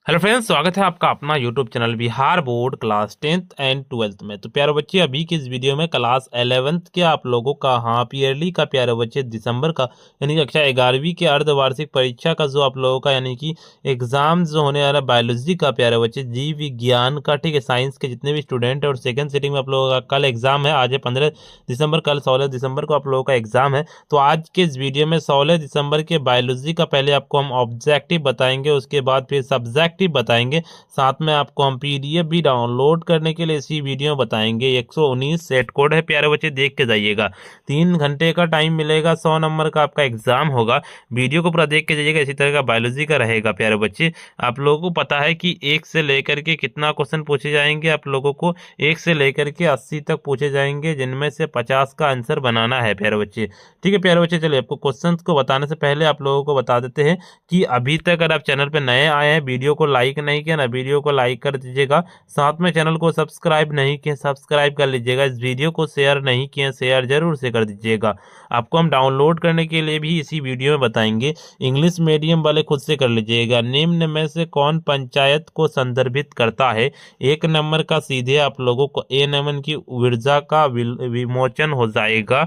Hello friends, स्वागत है आपका अपना YouTube channel Bihar board class 10th and 12th में। तो प्यारे बच्चे, अभी की इस वीडियो में क्लास 11th के आप लोगों का हाफ ईयरली का प्यारे बच्चे दिसंबर का यानी कि कक्षा 11वीं के अर्धवार्षिक परीक्षा का जो आप लोगों का यानी कि एग्जाम जो होने वाला बायोलॉजी का प्यारे बच्चे, जीव विज्ञान का, ठीक है, साइंस के जितने भी स्टूडेंट है और सेकेंड सिटिंग में आप लोगों का कल एग्जाम है। आज है 15 दिसंबर, कल 16 दिसंबर को आप लोगों का एग्जाम है। तो आज के इस वीडियो में 16 दिसंबर के बायोलॉजी का पहले आपको हम ऑब्जेक्टिव बताएंगे, उसके बाद फिर सब्जेक्टिव बताएंगे, साथ में आपको हम पीडीएफ भी डाउनलोड करने के लिए इसी वीडियो में बताएंगे। 119 सेट कोड है प्यारे बच्चे, देख के जाइएगा। 3 घंटे का टाइम मिलेगा, 100 नंबर का आपका एग्जाम होगा। वीडियो को पूरा देख के जाइएगा। इसी तरह का बायोलॉजी का रहेगा प्यारे बच्चे। आप लोगों को पता है कि 1 से लेकर के कितना क्वेश्चन पूछे जाएंगे, आप लोगों को 1 से लेकर के 80 तक पूछे जाएंगे, जिनमें से 50 का आंसर बनाना है प्यारे बच्चे। ठीक है प्यारे बच्चे, चलिए आपको क्वेश्चन को बताने से पहले आप लोगों को बता देते हैं कि अभी तक अगर आप चैनल पर नए आए हैं, वीडियो को लाइक नहीं किया ना, वीडियो को लाइक कर दीजिएगा। साथ में चैनल को सब्सक्राइब नहीं किया, सब्सक्राइब कर लीजिएगा। इस वीडियो को शेयर नहीं किया, शेयर जरूर से कर दीजिएगा। आपको हम डाउनलोड करने के लिए भी इसी वीडियो में बताएंगे। इंग्लिश मीडियम वाले खुद से कर लीजिएगा। निम्न में से कौन पंचायत को संदर्भित करता है? 1 नंबर का सीधे आप लोगों को ए नमन की ऊर्जा का विमोचन हो जाएगा।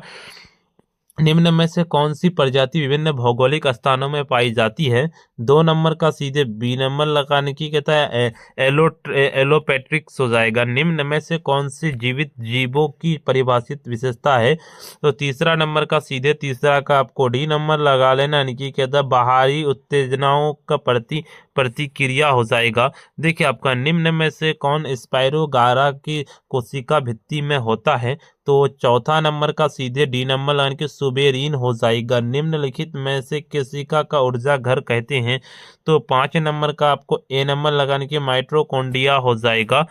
निम्न में से कौन सी प्रजाति विभिन्न भौगोलिक स्थानों में पाई जाती है? 2 नंबर का सीधे बी नंबर लगाने की कहता है एलोपेट्रिक्स हो जाएगा। निम्न में से कौन सी जीवित जीवों की परिभाषित विशेषता है? तो तीसरा नंबर का सीधे तीसरा का आपको डी नंबर लगा लेना, यानी कि कहता है बाहरी उत्तेजनाओं का प्रतिक्रिया हो जाएगा। देखिए आपका निम्न में से कौन स्पाइरोगारा की कोशिका भित्ति में होता है? तो चौथा नंबर का सीधे डी नंबर यानी कि सुबेरीन हो जाएगा। निम्नलिखित में से कोशिका का ऊर्जा घर कहते हैं? तो 5 नंबर का आपको ए नंबर लगाने की माइटोकॉन्ड्रिया हो जाएगा।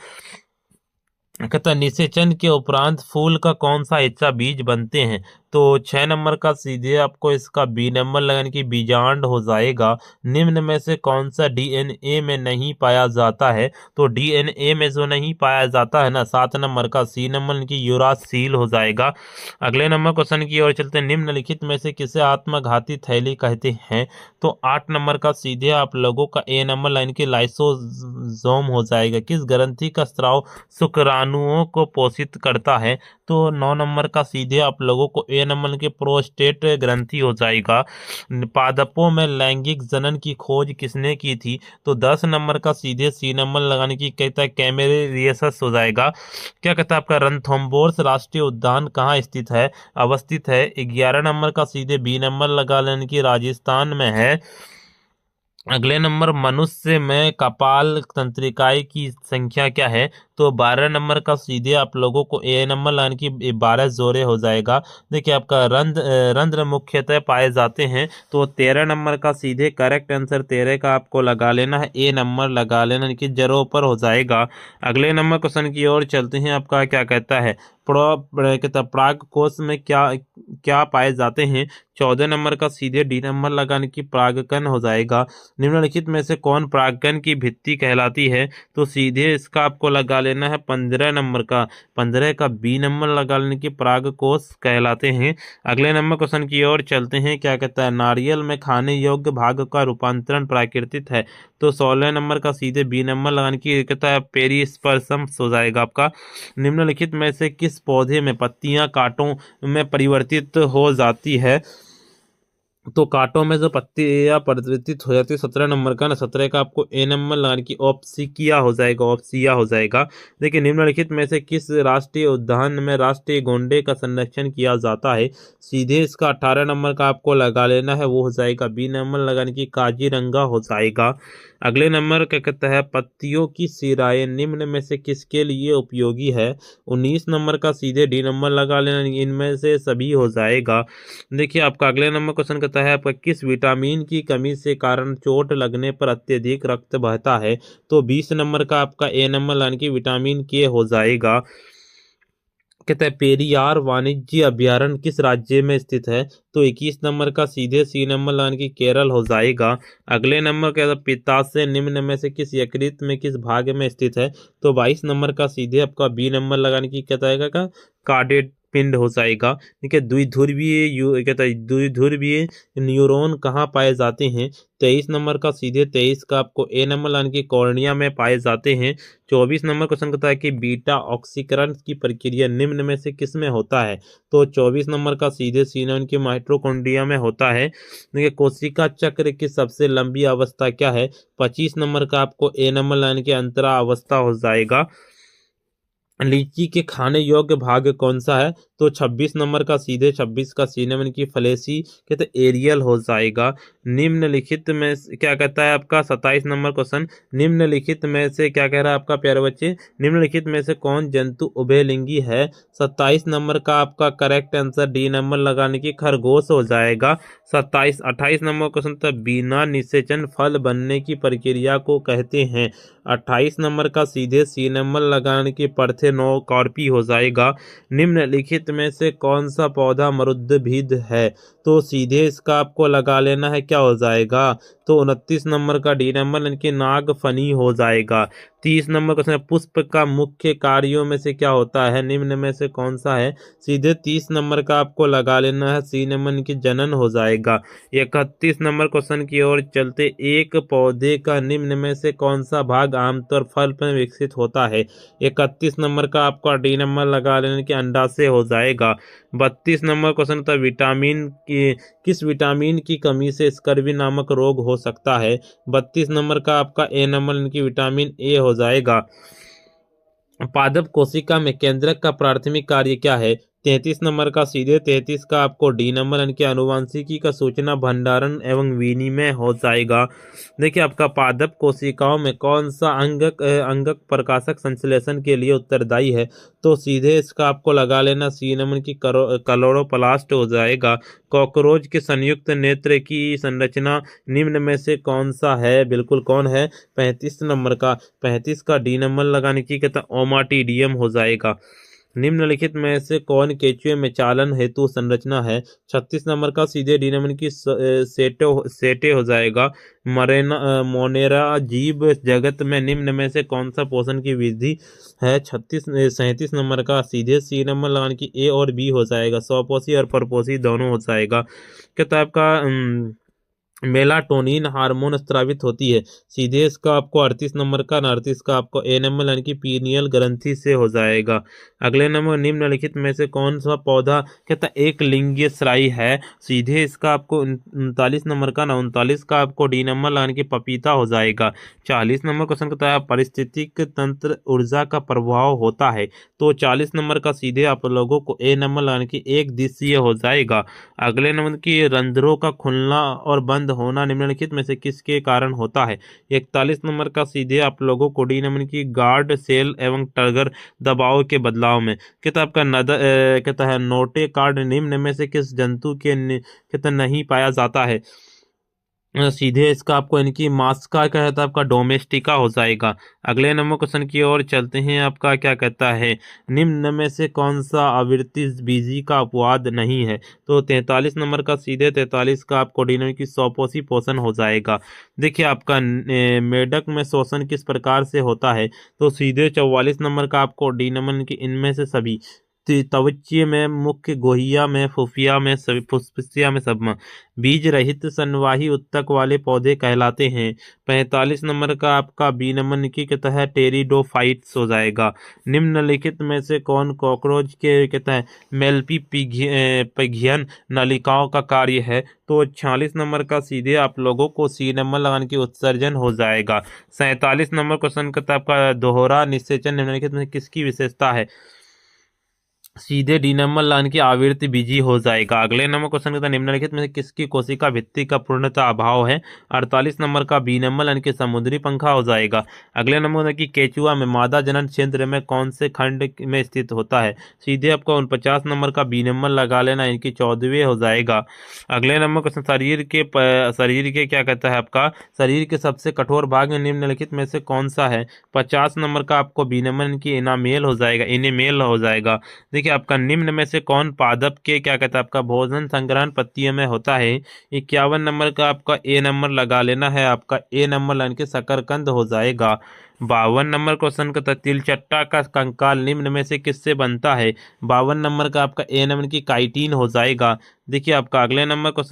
कहता निषेचन के उपरांत फूल का कौन सा हिस्सा बीज बनते हैं? तो 6 नंबर का सीधे आपको इसका बी नंबर लगाने की बीजांड हो जाएगा। निम्न में से कौन सा डीएनए में नहीं पाया जाता है? तो डीएनए में जो नहीं पाया जाता है ना, 7 नंबर का सी नंबर की यूरासिल हो जाएगा। अगले नंबर क्वेश्चन की ओर चलते हैं। निम्नलिखित में से किसे आत्मघाती थैली कहते हैं? तो 8 नंबर का सीधे आप लोगों का ए नंबर लाइन की लाइसोसोम हो जाएगा। किस ग्रंथि का स्राव शुक्राणुओं को पोषित करता है? तो 9 नंबर का सीधे आप लोगों को ए नंबर के प्रोस्टेट ग्रंथि हो जाएगा। पादपों में लैंगिक जनन की खोज किसने की थी? तो 10 नंबर का सीधे सी नंबर लगाने की कहता है कैमेरेरियस हो जाएगा। क्या कहता है आपका रणथंबोर राष्ट्रीय उद्यान कहाँ स्थित है, अवस्थित है? 11 नंबर का सीधे बी नंबर लगा लेने की राजस्थान में है। अगले नंबर मनुष्य में कपाल तंत्रिकाएं की संख्या क्या है? तो 12 नंबर का सीधे आप लोगों को ए नंबर लाइन की 12 जोड़े हो जाएगा। देखिए आपका रंध्र मुख्यतः पाए जाते हैं। तो 13 नंबर का सीधे करेक्ट आंसर 13 का आपको लगा लेना है, ए नंबर लगा लेना कि जड़ों पर हो जाएगा। अगले नंबर क्वेश्चन की ओर चलते हैं। आपका क्या कहता है पराग कोश में क्या क्या पाए जाते हैं? 14 नंबर का सीधे डी नंबर लगाने की परागकण हो जाएगा। निम्नलिखित में से कौन परागकण की भित्ति कहलाती है? तो सीधे इसका आपको लगा लेना है 15 नंबर का, 15 का बी नंबर लगा लेने की परागकोश कहलाते हैं। अगले नंबर क्वेश्चन की ओर चलते हैं। क्या कहता है नारियल में खाने योग्य भाग का रूपांतरण प्राकृतिक है? तो 16 नंबर का सीधे बी नंबर लगाने की कहता है पेरिस्पर्सम हो जाएगा आपका। निम्नलिखित में से किस पौधे में पत्तियां कांटों में परिवर्तित हो जाती है? तो कांटों में जो पत्तियां परिवर्तित हो जाती है 17 नंबर का ना, 17 का आपको ए नंबर लगाने की ऑप्सिकिया हो जाएगा, ऑप्सिया हो जाएगा। देखिए निम्नलिखित में से किस राष्ट्रीय उद्यान में राष्ट्रीय गोंडे का संरक्षण किया जाता है? सीधे इसका 18 नंबर का आपको लगा लेना है, वो हो जाएगा बी नंबर लगाने की काजीरंगा हो जाएगा। अगले नंबर क्या कहता है पत्तियों की सिराएं निम्न में से किसके लिए उपयोगी है? 19 नंबर का सीधे डी नंबर लगा लेना, इनमें से सभी हो जाएगा। देखिए आपका अगले नंबर क्वेश्चन कहता है आपका किस विटामिन की कमी से कारण चोट लगने पर अत्यधिक रक्त बहता है? तो 20 नंबर का आपका ए नंबर लाइन की विटामिन के हो जाएगा। कहता है पेरियार वाणिज्य अभ्यारण्य किस राज्य में स्थित है? तो 21 नंबर का सीधे सी नंबर लाइन की केरल हो जाएगा। अगले नंबर कहता है पित्ताशय निम्न में से किस यकृत में किस भाग में स्थित है? तो 22 नंबर का सीधे आपका बी नंबर लगाने की कहता है का पिंड हो जाएगा। देखिए द्विध्रुवीय न्यूरॉन कहाँ पाए जाते हैं? 23 नंबर का सीधे 23 का आपको ए नंबर यानी कि कॉर्निया में पाए जाते हैं। 24 नंबर क्वेश्चन कहता है कि बीटा ऑक्सीकरण की प्रक्रिया निम्न में से किस में होता है? तो 24 नंबर का सीधे सी नंबर की माइटोकॉन्ड्रिया में होता है। देखिए कोशिका चक्र की सबसे लंबी अवस्था क्या है? 25 नंबर का आपको ए नंबर लाइन की अंतरा अवस्था हो जाएगा। लीची के खाने योग्य भाग कौन सा है? तो 26 नंबर का सीधे 26 का सी नंबर की फलेसी कहते एरियल हो जाएगा। निम्नलिखित में क्या कहता है आपका 27 नंबर क्वेश्चन, निम्नलिखित में से क्या कह रहा है आपका प्यारे बच्चे, निम्नलिखित में से कौन जंतु उभयलिंगी है? 27 नंबर का आपका करेक्ट आंसर डी नंबर लगाने की खरगोश हो जाएगा। 28 नंबर क्वेश्चन था बिना निषेचन फल बनने की प्रक्रिया को कहते हैं। 28 नंबर का सीधे सी नंबर लगाने की पार्थेनोकार्पी हो जाएगा। निम्नलिखित में से कौन सा पौधा मरुद्भिद है? तो सीधे इसका आपको लगा लेना है, क्या हो जाएगा? तो 29 नंबर का डी नंबर इनके नागफनी हो जाएगा। 30 नंबर क्वेश्चन, पुष्प का मुख्य कार्यों में से क्या होता है? निम्न में से कौन सा है? सीधे 30 नंबर का आपको लगा लेना है, सी नंबर इनकी जनन हो जाएगा। 31 नंबर क्वेश्चन की ओर चलते, एक पौधे का निम्न में से कौन सा भाग आमतौर फल पर विकसित होता है? 31 नंबर का आपका डी नंबर लगा लेने के अंडा से हो जाएगा। 32 नंबर क्वेश्चन था किस विटामिन की कमी से स्कर्वी नामक रोग हो सकता है? 32 नंबर का आपका ए नंबर इनकी विटामिन ए हो जाएगा। पादप कोशिका में केंद्रक का प्राथमिक कार्य क्या है? 33 नंबर का सीधे 33 का आपको डी नंबर यानी कि आनुवांशिकी का सूचना भंडारण एवं विनिमय हो जाएगा। देखिए आपका पादप कोशिकाओं में कौन सा अंगक प्रकाशक संश्लेषण के लिए उत्तरदायी है? तो सीधे इसका आपको लगा लेना, सी नंबर की क्लोरोप्लास्ट हो जाएगा। कॉकरोच के संयुक्त नेत्र की संरचना निम्न में से कौन सा है? बिल्कुल कौन है? 35 नंबर का 35 का डी नंबर लगाने की कहता ओमाटीडियम हो जाएगा। निम्नलिखित में से कौन केचुए में चालन हेतु संरचना है? 36 नंबर का सीधे डी नंबर की सेटे हो जाएगा। मोनेरा जीव जगत में निम्न में से कौन सा पोषण की विधि है? 37 नंबर का सीधे सी नंबर लगाने की ए और बी हो जाएगा। स्वपोषी और परपोषी दोनों हो जाएगा। किताब का मेलाटोनिन हार्मोन स्रावित होती है। सीधे इसका आपको 38 नंबर का 38 का आपको ए नंबर यानी कि पीनियल ग्रंथि से हो जाएगा। अगले नंबर, निम्नलिखित में से कौन सा पौधा कहता एक लिंगीय स्राई है? सीधे इसका आपको 39 नंबर का 39 का आपको डी नंबर यानी कि पपीता हो जाएगा। 40 नंबर क्वेश्चन कहता है पारिस्थितिक तंत्र ऊर्जा का प्रभाव होता है। तो 40 नंबर का सीधे आप लोगों को ए नंबर यानी कि एक दिशीय हो जाएगा। अगले नंबर की रंध्रों का खुलना और बंद होना निम्नलिखित में से किसके कारण होता है? 41 नंबर का सीधे आप लोगों को डी नंबर की गार्ड सेल एवं टर्गर दबाव के बदलाव में। किताब का कहता है नोटे कार्ड निम्न में से किस जंतु के कहता नहीं पाया जाता है? सीधे इसका आपको इनकी मास्का कहता है आपका डोमेस्टिका हो जाएगा। अगले नंबर क्वेश्चन की ओर चलते हैं, आपका क्या कहता है निम्न में से कौन सा आवृत्ति बीजी का अपवाद नहीं है? तो 43 नंबर का सीधे 43 का आपको डी नंबर की स्वपोषी पोषण हो जाएगा। देखिए आपका मेढक में शोषण किस प्रकार से होता है? तो सीधे 44 नंबर का आपको डी नंबर की इनमें से सभी त्वचीय में, मुख्य गोहिया में, फुफिया में, फुसफुसिया में सब में। बीज रहित संवाही उत्तक वाले पौधे कहलाते हैं। 45 नंबर का आपका बी नंबर की कहता है टेरिडोफाइट्स हो जाएगा। निम्नलिखित में से कौन कॉकरोच के कहता है मेलपीगियन नलिकाओं का कार्य है? तो 46 नंबर का सीधे आप लोगों को सी नंबर लगाने की उत्सर्जन हो जाएगा। 47 नंबर क्वेश्चन का आपका दोहरा निषेचन निम्नलिखित में किसकी विशेषता है? सीधे डी नंबर लाइन की आवृत्ति बीजी हो जाएगा। अगले नंबर क्वेश्चन कहता है निम्नलिखित में से किसकी कोशिका भित्ति का पूर्णतः अभाव है? 48 नंबर का बी नंबर लाइन के समुद्री पंखा हो जाएगा। अगले नंबर की केचुआ में मादा जनन क्षेत्र में कौन से खंड में स्थित होता है? सीधे आपको 49 नंबर का बी नंबर लगा लेना, इनकी 14वें हो जाएगा। अगले नंबर क्वेश्चन शरीर के क्या कहता है आपका शरीर के सबसे कठोर भाग निम्नलिखित में से कौन सा है? 50 नंबर का आपको बी नंबर इनकी इनामेल हो जाएगा, इनेमेल हो जाएगा। देखिए आपका निम्न में से कौन पादप के क्या कहता है आपका भोजन संग्रहण पत्तियों में होता है। 51 नंबर का आपका ए नंबर लगा लेना है, आपका ए नंबर लाइन के शकरकंद हो जाएगा। 52 नंबर क्वेश्चन का तिलचट्टा का कंकाल निम्न में से किससे बनता है। 52 नंबर का आपका ए नंबर की काइटिन हो जाएगा। देखिए आपका अगले नंबर क्वेश्चन